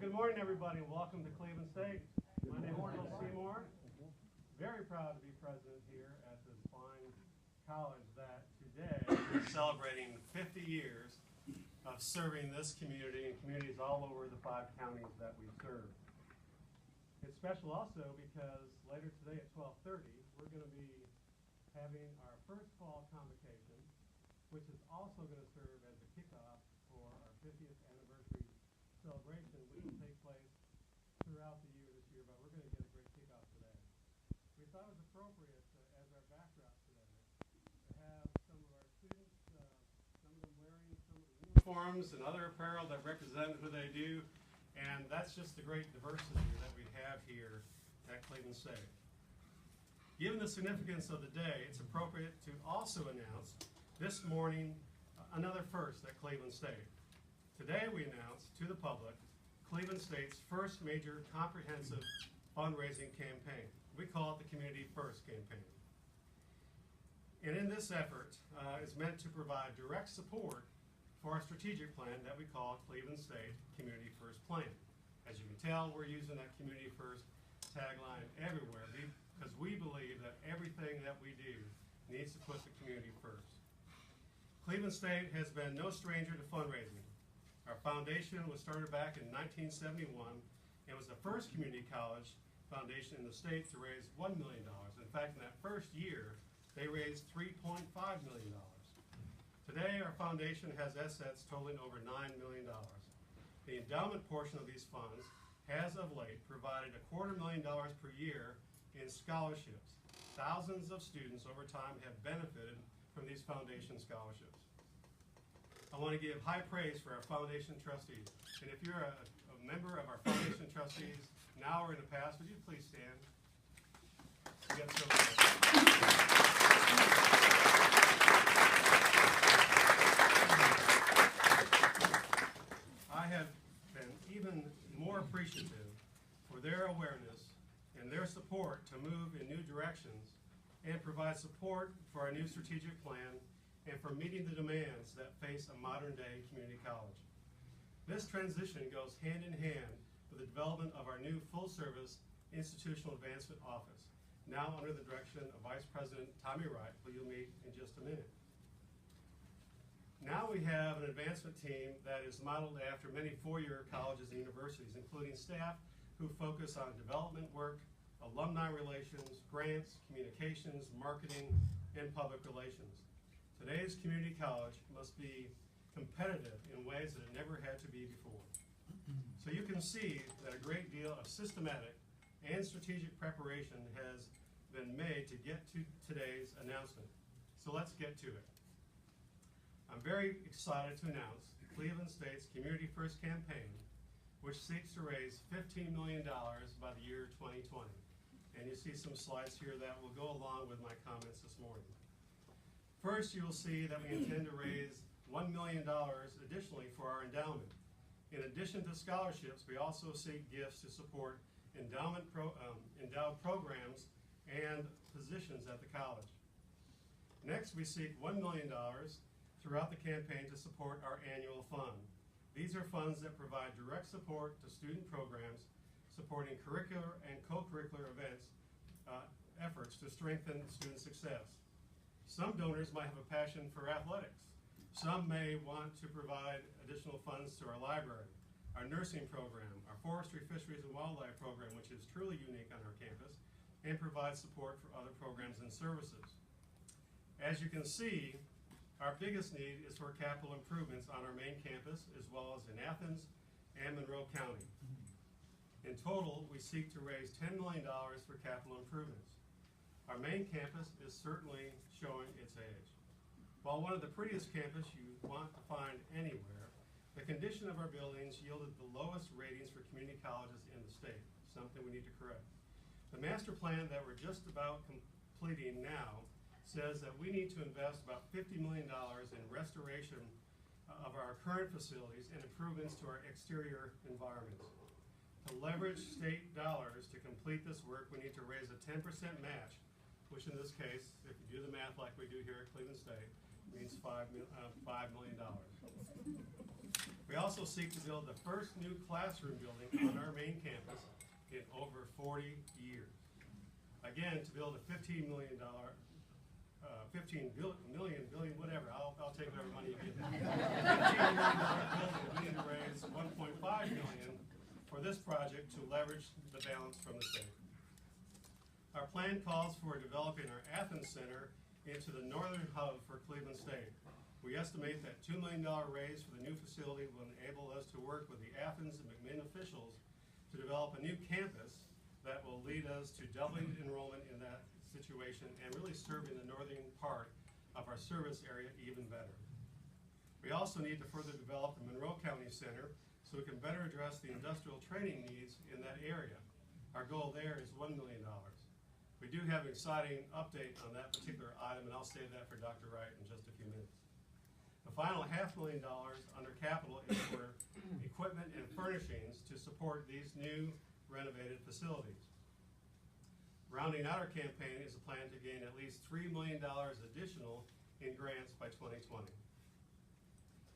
Good morning, everybody, and welcome to Cleveland State. My name is Seymour. Very proud to be president here at this fine college that today is celebrating 50 years of serving this community and communities all over the 5 counties that we serve. It's special also because later today at 12:30, we're going to be having our first fall convocation, which is also going to serve as a kickoff for our 50th anniversary celebration, which will take place throughout the year this year, but we're going to get a great kickoff today. We thought it was appropriate as our backdrop today to have some of our students, some of them wearing some of the uniforms and other apparel that represent who they do, and that's just the great diversity that we have here at Cleveland State. Given the significance of the day, it's appropriate to also announce this morning another first at Cleveland State. Today we announce to the public Cleveland State's first major comprehensive fundraising campaign. We call it the Community First campaign. And in this effort, it's meant to provide direct support for our strategic plan that we call Cleveland State Community First Plan. As you can tell, we're using that Community First tagline everywhere because we believe that everything that we do needs to put the community first. Cleveland State has been no stranger to fundraising. Our foundation was started back in 1971 and was the first community college foundation in the state to raise $1 million. In fact, in that first year, they raised $3.5 million. Today, our foundation has assets totaling over $9 million. The endowment portion of these funds has of late provided $250,000 per year in scholarships. Thousands of students over time have benefited from these foundation scholarships. I want to give high praise for our foundation trustees. And if you're a member of our foundation trustees, now or in the past, would you please stand? I have been even more appreciative for their awareness and their support to move in new directions and provide support for our new strategic plan and for meeting the demands that face a modern-day community college. This transition goes hand in hand with the development of our new full-service institutional advancement office, now under the direction of Vice President Tommy Wright, who you'll meet in just a minute. Now we have an advancement team that is modeled after many four-year colleges and universities, including staff who focus on development work, alumni relations, grants, communications, marketing, and public relations. Today's community college must be competitive in ways that it never had to be before. So you can see that a great deal of systematic and strategic preparation has been made to get to today's announcement. So let's get to it. I'm very excited to announce Cleveland State's Community First campaign, which seeks to raise $15 million by the year 2020. And you see some slides here that will go along with my comments this morning. First, you will see that we intend to raise $1 million additionally for our endowment. In addition to scholarships, we also seek gifts to support endowed programs and positions at the college. Next, we seek $1 million throughout the campaign to support our annual fund. These are funds that provide direct support to student programs, supporting curricular and co-curricular efforts to strengthen student success. Some donors might have a passion for athletics. Some may want to provide additional funds to our library, our nursing program, our forestry, fisheries, and wildlife program, which is truly unique on our campus, and provide support for other programs and services. As you can see, our biggest need is for capital improvements on our main campus, as well as in Athens and Monroe County. In total, we seek to raise $10 million for capital improvements. Our main campus is certainly showing its age. While one of the prettiest campus you want to find anywhere, the condition of our buildings yielded the lowest ratings for community colleges in the state, something we need to correct. The master plan that we're just about completing now says that we need to invest about $50 million in restoration of our current facilities and improvements to our exterior environments. To leverage state dollars to complete this work, we need to raise a 10% match, which in this case, if you do the math like we do here at Cleveland State, means $5 million. We We also seek to build the first new classroom building on our main campus in over 40 years. Again, to build a $15 million, whatever, I'll take whatever money you give me. $15 million building, we need to raise $1.5 million for this project to leverage the balance from the state. Our plan calls for developing our Athens Center into the northern hub for Cleveland State. We estimate that $2 million raise for the new facility will enable us to work with the Athens and McMinn officials to develop a new campus that will lead us to doubling enrollment in that situation and really serving the northern part of our service area even better. We also need to further develop the Monroe County Center so we can better address the industrial training needs in that area. Our goal there is $1 million. We do have an exciting update on that particular item, and I'll save that for Dr. Wright in just a few minutes. The final $500,000 under capital is for equipment and furnishings to support these new renovated facilities. Rounding out our campaign is a plan to gain at least $3 million additional in grants by 2020.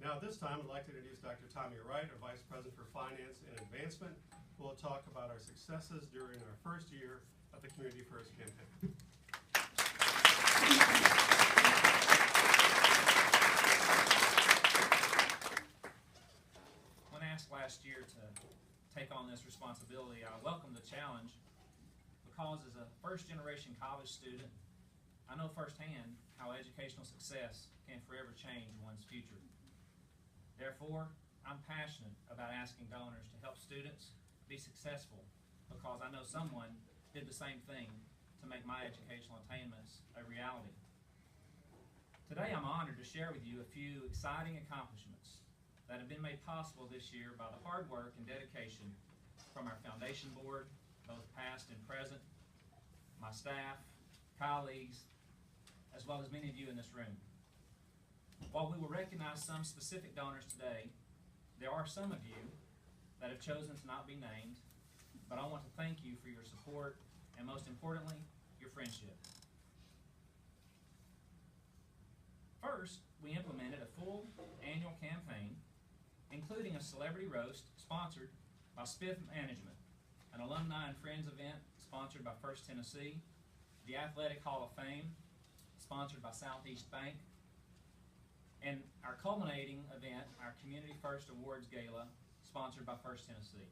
Now at this time, I'd like to introduce Dr. Tommy Wright, our Vice President for Finance and Advancement, who will talk about our successes during our first year of the Community First campaign. When asked last year to take on this responsibility, I welcomed the challenge because as a first-generation college student, I know firsthand how educational success can forever change one's future. Therefore, I'm passionate about asking donors to help students be successful because I know someone did the same thing to make my educational attainments a reality. Today I'm honored to share with you a few exciting accomplishments that have been made possible this year by the hard work and dedication from our foundation board, both past and present, my staff, colleagues, as well as many of you in this room. While we will recognize some specific donors today, there are some of you that have chosen to not be named, but I want to thank you for your support and, most importantly, your friendship. First, we implemented a full annual campaign, including a celebrity roast sponsored by Spiff Management, an alumni and friends event sponsored by First Tennessee, the Athletic Hall of Fame, sponsored by Southeast Bank, and our culminating event, our Community First Awards Gala, sponsored by First Tennessee.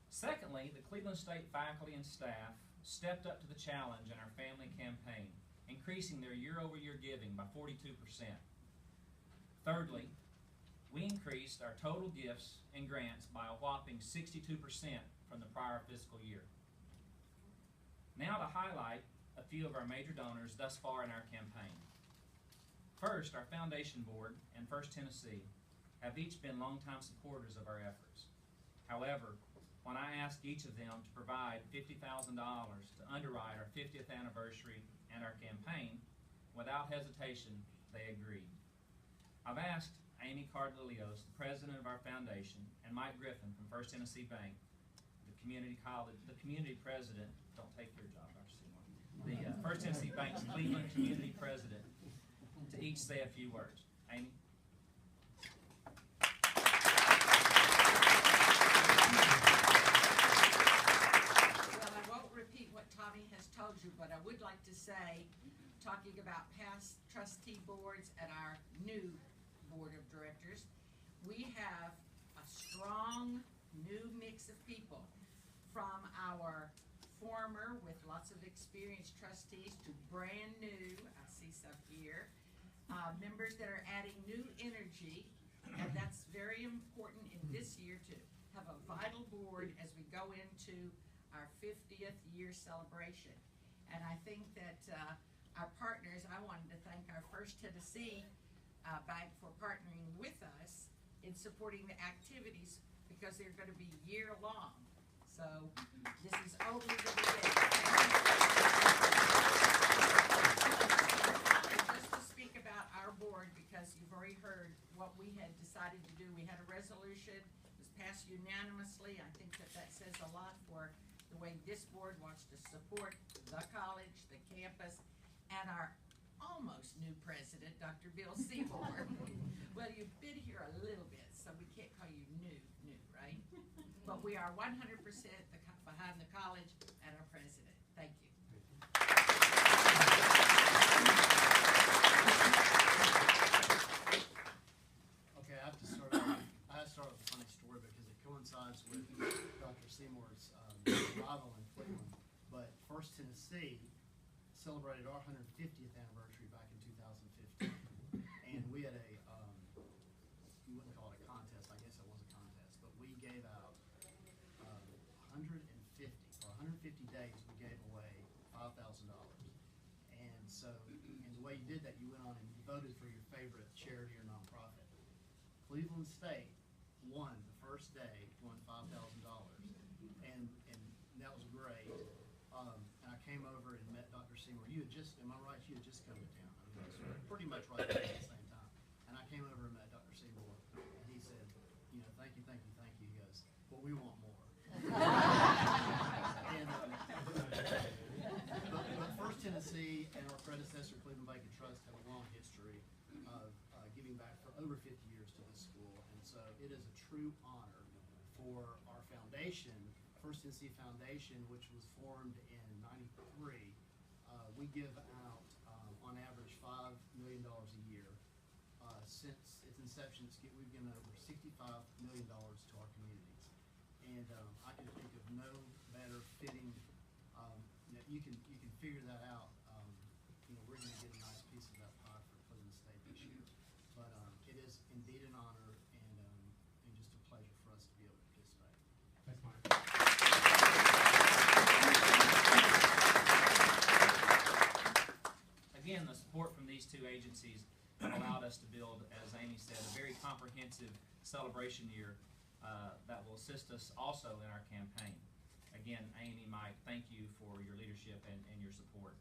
Secondly, the Cleveland State faculty and staff stepped up to the challenge in our family campaign, increasing their year-over-year giving by 42%. Thirdly, we increased our total gifts and grants by a whopping 62% from the prior fiscal year. Now to highlight a few of our major donors thus far in our campaign. First, our foundation board and First Tennessee have each been longtime supporters of our efforts. However, when I asked each of them to provide $50,000 to underwrite our 50th anniversary and our campaign, without hesitation, they agreed. I've asked Amy Card-Lillios, the president of our foundation, and Mike Griffin from First Tennessee Bank, the community president, don't take your job, Dr. Seymour, the First Tennessee Bank's Cleveland community president, to each say a few words. Amy? Told you, but I would like to say, talking about past trustee boards and our new board of directors, we have a strong new mix of people, from our former with lots of experienced trustees to brand new, I see some here, members that are adding new energy, and that's very important in this year to have a vital board as we go into our 50th year celebration. And I think that our partners, I wanted to thank our First Tennessee Bank for partnering with us in supporting the activities because they're going to be year-long. So this is only the beginning. Just to speak about our board, because you've already heard what we had decided to do. We had a resolution, it was passed unanimously. I think that that says a lot for the way this board wants to support the college, the campus, and our almost new president, Dr. Bill Seymour. Well, you've been here a little bit, so we can't call you new, right? But we are 100% behind the college and our president. Thank you. Okay, I have to start with a funny story because it coincides with Dr. Seymour's arrival in Cleveland. But First Tennessee celebrated our 150th anniversary back in 2015, and we had you wouldn't call it a contest, I guess it was a contest, but we gave out 150, for 150 days we gave away $5,000. And so, and the way you did that, you went on and you voted for your favorite charity or nonprofit. Cleveland State won the first day, won $5,000, and that was great. And I came over and met Dr. Seymour. You had just, am I right? You had just come to town. I mean, it was pretty much right there at the same time. And I came over and met Dr. Seymour, and he said, you know, thank you, thank you, thank you. He goes, well, we want more. And, but First Tennessee and our predecessor, Cleveland Bank and Trust, have a long history of giving back for over 50 years to this school. And so it is a true honor for our foundation, First Tennessee Foundation, which was formed in '93. We give out, on average, $5 million a year. Since its inception, we've given over $65 million to our communities. And I can think of no better fitting, you can figure that out. You know, we're going to get a nice piece of that pie for Cleveland State this year. But it is indeed an honor and just a pleasure for us to be able to participate. Thanks, Mike. Again, the support from these two agencies allowed us to build, as Amy said, a very comprehensive celebration year that will assist us also in our campaign. Again, Amy, Mike, thank you for your leadership and your support.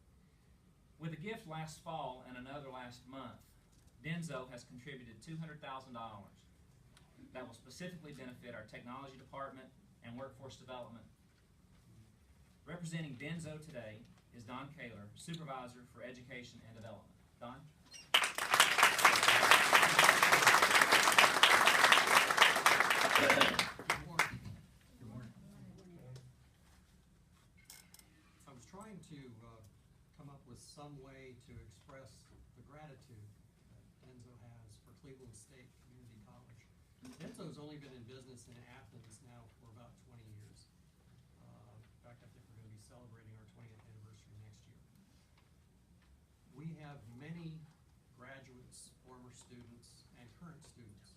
With a gift last fall and another last month, Denso has contributed $200,000 that will specifically benefit our technology department and workforce development. Representing Denso today is Don Kahler, Supervisor for Education and Development. Don? Good morning. Good morning. I was trying to come up with some way to express the gratitude that Denso has for Cleveland State Community College. Denso's only been in business in Athens now for about 20 years. In fact, I think we're going to be celebrating our 20th anniversary next year. We have many graduates, former students, and current students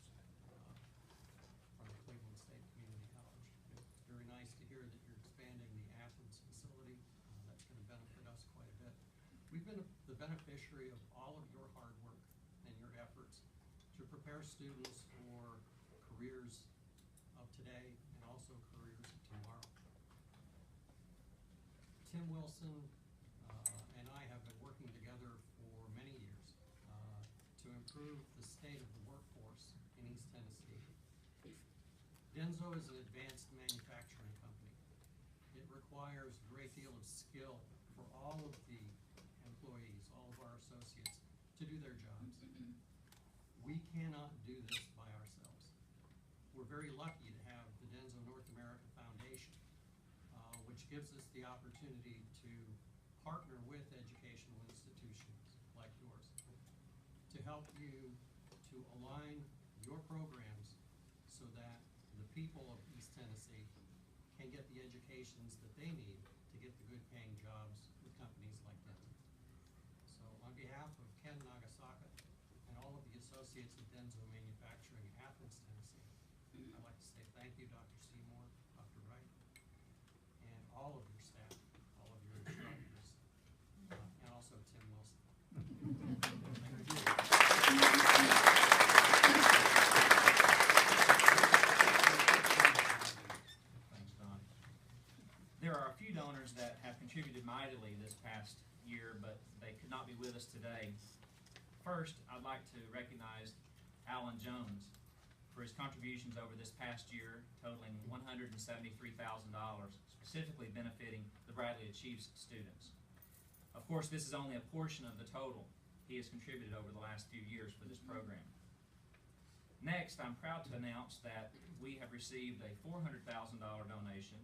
from the Cleveland State Community College. It's very nice to hear that you're expanding the Athens facility. That's going to benefit us quite a bit. We've been the beneficiary of all of your hard work and your efforts to prepare students for careers of today and also careers of tomorrow. Tim Wilson and I have been working together for many years to improve the state of the workforce in East Tennessee. Denso is an advanced manufacturing company. It requires a great deal of skill for all of the employees, all of our associates, to do their jobs. We cannot do this by ourselves. We're very lucky to have the Denso North America Foundation, which gives us the opportunity to partner with educational institutions like yours to help you to align your programs so that the people of East Tennessee can get the educations that they need to get the good paying jobs with companies like Denso. So on behalf of Ken Nagasaka and all of the associates at Denso Manufacturing, Athens, Tennessee, I'd like to say thank you, Dr. Seymour, Dr. Wright, and all of your staff, all of your instructors, and also Tim Wilson. Thank you. Thanks, Don. There are a few donors that have contributed mightily this past year, but they could not be with us today. First, I'd like to recognize Alan Jones for his contributions over this past year, totaling $173,000, specifically benefiting the Bradley Achieves students. Of course, this is only a portion of the total he has contributed over the last few years for this program. Next, I'm proud to announce that we have received a $400,000 donation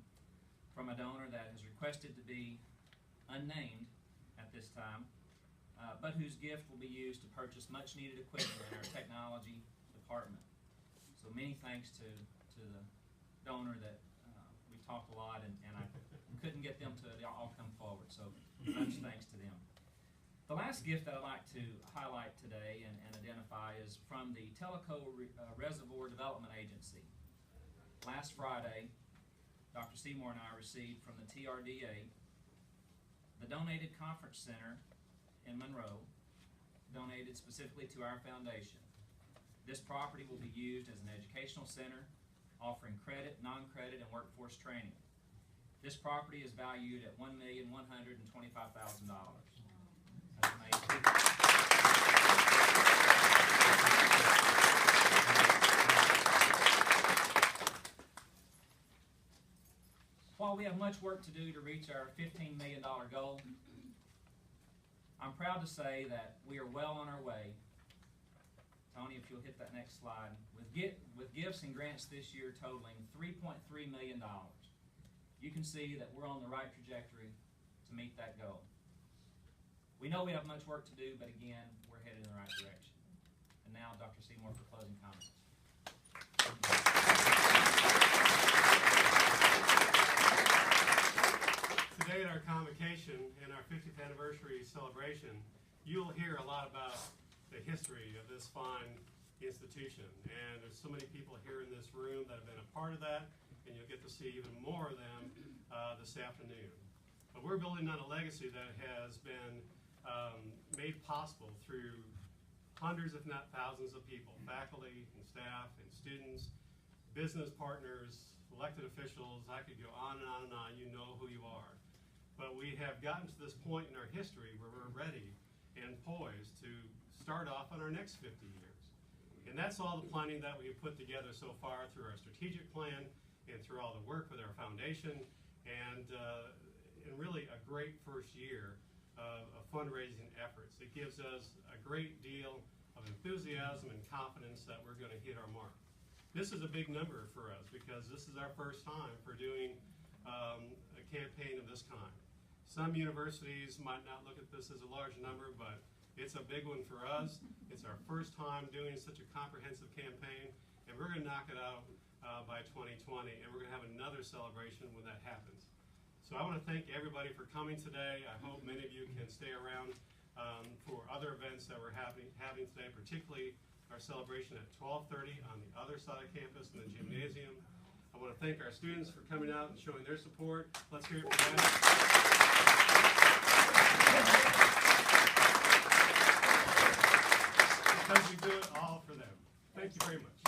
from a donor that has requested to be unnamed at this time, but whose gift will be used to purchase much needed equipment in our technology department. So many thanks to the donor that we've talked a lot, and I couldn't get them to all come forward, so much thanks to them. The last gift that I'd like to highlight today and identify is from the Tellico Reservoir Development Agency. Last Friday, Dr. Seymour and I received from the TRDA the donated conference center in Monroe, donated specifically to our foundation. This property will be used as an educational center, offering credit, non-credit, and workforce training. This property is valued at $1,125,000. That's amazing. While we have much work to do to reach our $15 million goal, I'm proud to say that we are well on our way. Tony, if you'll hit that next slide. With gifts and grants this year totaling $3.3 million, you can see that we're on the right trajectory to meet that goal. We know we have much work to do, but again, we're headed in the right direction. And now, Dr. Seymour for closing comments. Today at our convocation and our 50th anniversary celebration, you'll hear a lot about the history of this fine institution. And there's so many people here in this room that have been a part of that, and you'll get to see even more of them this afternoon. But we're building on a legacy that has been made possible through hundreds, if not thousands of people, faculty and staff and students, business partners, elected officials. I could go on and on and on. You know who you are. But we have gotten to this point in our history where we're ready and poised to start off on our next 50 years. And that's all the planning that we've put together so far through our strategic plan and through all the work with our foundation, and really a great first year of fundraising efforts. It gives us a great deal of enthusiasm and confidence that we're going to hit our mark. This is a big number for us because this is our first time for doing a campaign of this kind. Some universities might not look at this as a large number, but it's a big one for us. It's our first time doing such a comprehensive campaign, and we're going to knock it out by 2020, and we're going to have another celebration when that happens. So I want to thank everybody for coming today. I hope many of you can stay around for other events that we're having today, particularly our celebration at 12:30 on the other side of campus in the gymnasium. I want to thank our students for coming out and showing their support. Let's hear it for them. Because we do it all for them. Thank you very much.